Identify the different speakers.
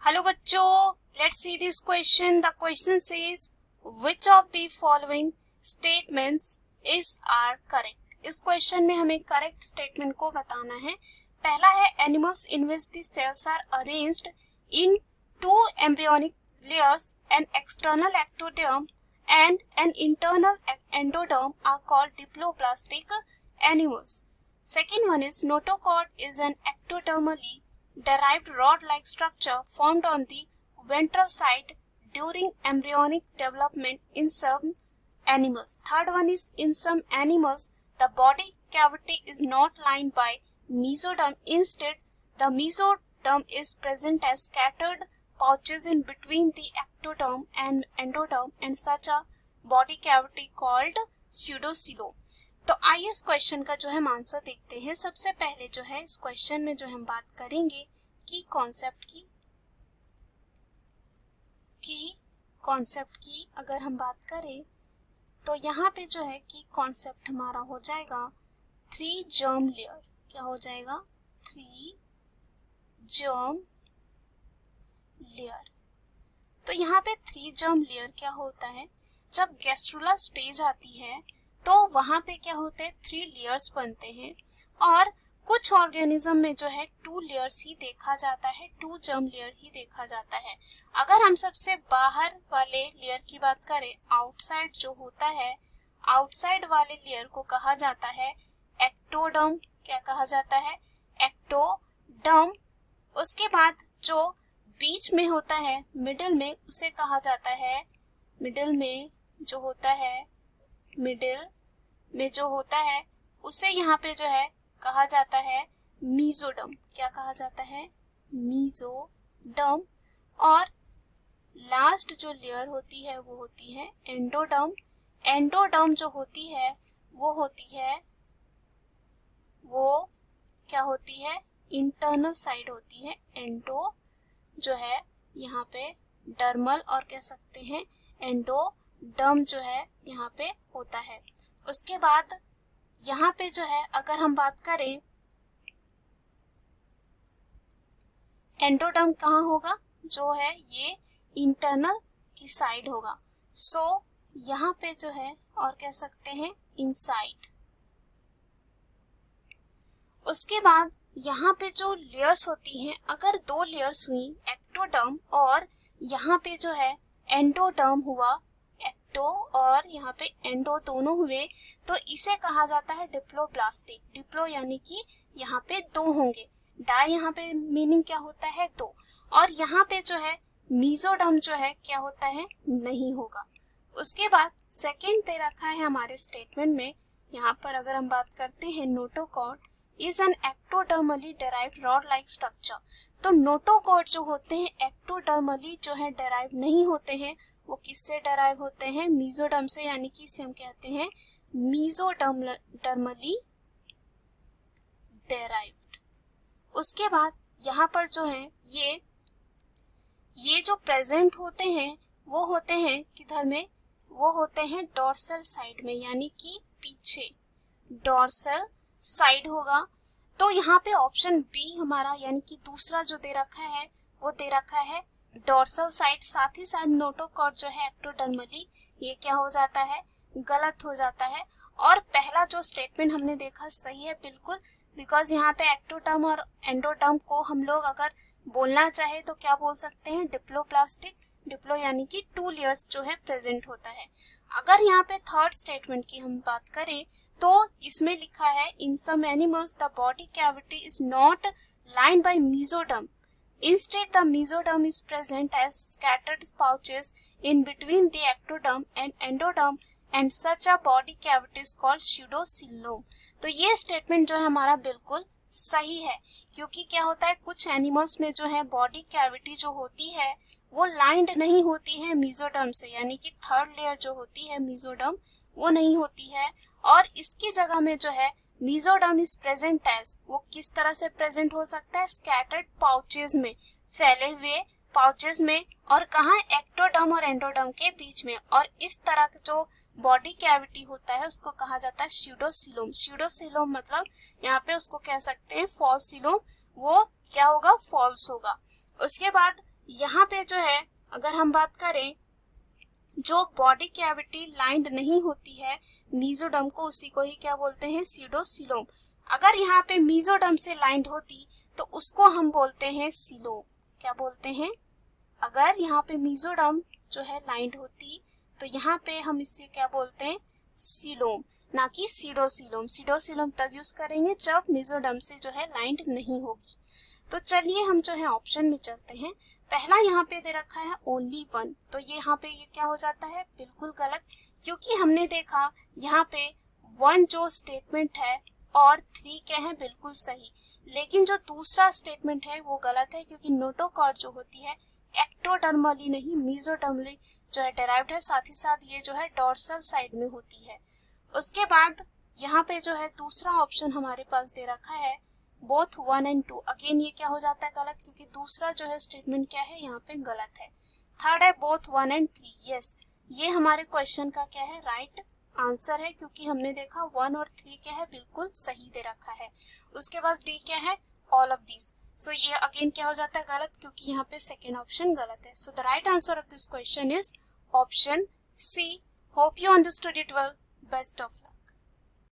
Speaker 1: Hello बच्चों, let's see this question. The question says which of the following statements is are correct. इस question में हमें correct statement को बताना है. पहला है animals in which the cells are arranged in two embryonic layers, an external ectoderm and an internal endoderm are called diploblastic animals. Second one is notochord is an ectodermally derived rod-like structure formed on the ventral side during embryonic development in some animals. Third one is in some animals the body cavity is not lined by mesoderm. Instead, the mesoderm is present as scattered pouches in between the ectoderm and endoderm and such a body cavity called pseudocoelom. तो आइए इस question का जो है answer देखते हैं. सबसे पहले जो है इस क्वेश्चन में जो हम बात करेंगे की कॉन्सेप्ट की अगर हम बात करें तो यहाँ पे जो है कि कॉन्सेप्ट हमारा हो जाएगा 3 जर्म लेयर. क्या हो जाएगा? 3 जर्म लेयर. तो यहाँ पे 3 जर्म लेयर क्या होता है? जब गैस्ट्रुला स्टेज आती है तो वहां पे क्या होते हैं? 3 लेयर्स बनते हैं और कुछ ऑर्गेनिज्म में जो है 2 लेयर्स ही देखा जाता है, 2 जर्म लेयर ही देखा जाता है. अगर हम सबसे बाहर वाले लेयर की बात करें, आउटसाइड जो होता है, आउटसाइड वाले लेयर को कहा जाता है एक्टोडर्म. क्या कहा जाता है? एक्टोडर्म. उसके बाद जो बीच में होता है, मिडिल में, उसे कहा जाता है, मिडिल में जो होता है उसे यहाँ पे जो है कहा जाता है मीजोडर्म. क्या कहा जाता है? मीजोडर्म. और लास्ट जो लेयर होती है वो होती है एंडोडर्म. एंडोडर्म जो होती है वो क्या होती है? इंटरनल साइड होती है. एंडो जो है यहाँ पे डर्मल और कह सकते हैं एंडोडर्म जो है यहाँ पे होता है. उसके बाद यहाँ पे जो है अगर हम बात करें एंडोडर्म कहाँ होगा? जो है ये इंटरनल की साइड होगा. सो यहाँ पे जो है और कह सकते हैं इनसाइड. उसके बाद यहाँ पे जो लेयर्स होती हैं, अगर 2 लेयर्स हुई एक्टोडर्म और यहाँ पे जो है एंडोडर्म हुआ, एक्टो और यहाँ पे एंडो दोनों हुए, तो इसे कहा जाता है डिप्लोब्लास्टिक. डिप्लो यानी कि यहाँ पे 2 होंगे. डाई यहाँ पे मीनिंग क्या होता है? 2. और यहाँ पे जो है मीजोडर्म जो है क्या होता है? नहीं होगा. उसके बाद सेकेंड दे रखा है हमारे स्टेटमेंट में. यहाँ पर अगर हम बात करते हैं notochord is an ectodermally derived rod-like structure. तो नोटोकॉर्ड जो होते हैं एक्टोडर्मली जो है डेराइव नहीं होते हैं. वो किससे डेराइव होते हैं? मीजोडर्म से, यानी कि इसे हम कहते हैं मीजोडर्मली डेराइव्ड. उसके बाद यहाँ पर जो है ये जो प्रेजेंट होते हैं वो होते हैं किधर में? वो होते हैं डोर्सल साइड में, यानी कि पीछे डोर्सल साइड होगा. तो यहाँ पे ऑप्शन बी हमारा यानी कि दूसरा जो दे रखा है वो दे रखा है डोर्सल साइड. साथ ही साथ नोटोकॉर्ड जो है एक्टोडर्मली, ये क्या हो जाता है? गलत हो जाता है. और पहला जो स्टेटमेंट हमने देखा सही है बिल्कुल, बिकॉज यहाँ पे एक्टोडर्म और एंडोडर्म को हम लोग अगर बोलना चाहे तो क्या बोल सकते हैं? डिप्लोप्लास्टिक. डिप्लो यानी कि 2 लेयर्स जो है प्रेजेंट होता है. अगर यहाँ पे थर्ड स्टेटमेंट की हम बात करें तो इसमें लिखा है in some animals the body cavity is not lined by mesoderm. Instead, the mesoderm is present as scattered pouches in between the ectoderm and endoderm and such a body cavity is called pseudocoelom. तो ये statement जो है हमारा बिल्कुल सही है, क्योंकि क्या होता है कुछ एनिमल्स में जो है बॉडी कैविटी जो होती है वो लाइंड नहीं होती है मीजोडर्म से, यानी कि थर्ड लेयर जो होती है मीजोडर्म वो नहीं होती है. और इसकी जगह में जो है मीजोडर्म इज प्रेजेंट एज, वो किस तरह से प्रेजेंट हो सकता है? स्कैटर्ड पाउचेज में, फैले हुए पाउचेज में. और कहाँ? एक्टोडर्म और एंडोडर्म के बीच में. और इस तरह का जो बॉडी कैविटी होता है उसको कहा जाता है स्यूडोसीलोम. स्यूडोसीलोम मतलब यहाँ पे उसको कह सकते हैं फॉल्स सीलोम. वो क्या होगा? फॉल्स होगा. उसके बाद यहाँ पे जो है अगर हम बात करें, जो बॉडी कैविटी लाइंड नहीं होती है मीजोडर्म को, उसी को ही क्या बोलते हैं, सीडोसीलोम। अगर यहाँ पे मीजोडर्म से लाइंड होती तो उसको हम बोलते हैं सीलोम। क्या बोलते हैं, अगर यहाँ पे मीजोडर्म जो है लाइंड होती तो यहाँ पे हम इससे क्या बोलते हैं, सीलोम, ना कि सीडोसीलोम। सीडोसीलोम तब यूज करेंगे जब मीजोडर्म से जो है लाइंड नहीं होगी। तो चलिए हम जो है ऑप्शन में चलते हैं। पहला यहाँ पे दे रखा है ओनली वन, तो ये यहाँ पे ये क्या हो जाता है, बिल्कुल गलत, क्योंकि हमने देखा यहाँ पे वन जो स्टेटमेंट है और थ्री क्या है, बिल्कुल सही। लेकिन जो दूसरा स्टेटमेंट है वो गलत है, क्योंकि नोटोकॉर्ड जो होती है एक्टोडर्मली नहीं मीजोडर्मली जो है डेराइव्ड है, साथ ही साथ ये जो है डोर्सल साइड में होती है। उसके बाद यहाँ पे जो है दूसरा ऑप्शन हमारे पास दे रखा है बोथ 1 and 2। अगेन ये क्या हो जाता है, गलत, क्योंकि दूसरा जो है स्टेटमेंट क्या है, यहाँ पे गलत है। थर्ड है बोथ 1 and 3। यस, ये हमारे क्वेश्चन का क्या है, राइट आंसर है, क्योंकि हमने देखा 1 और 3 क्या है, बिल्कुल सही दे रखा है। उसके बाद डी क्या है, ऑल ऑफ दिस। सो ये अगेन क्या हो जाता है, गलत, क्योंकि यहाँ पे सेकेंड ऑप्शन गलत है। So the right answer of this question is option C. Hope you understood it well. Best of luck.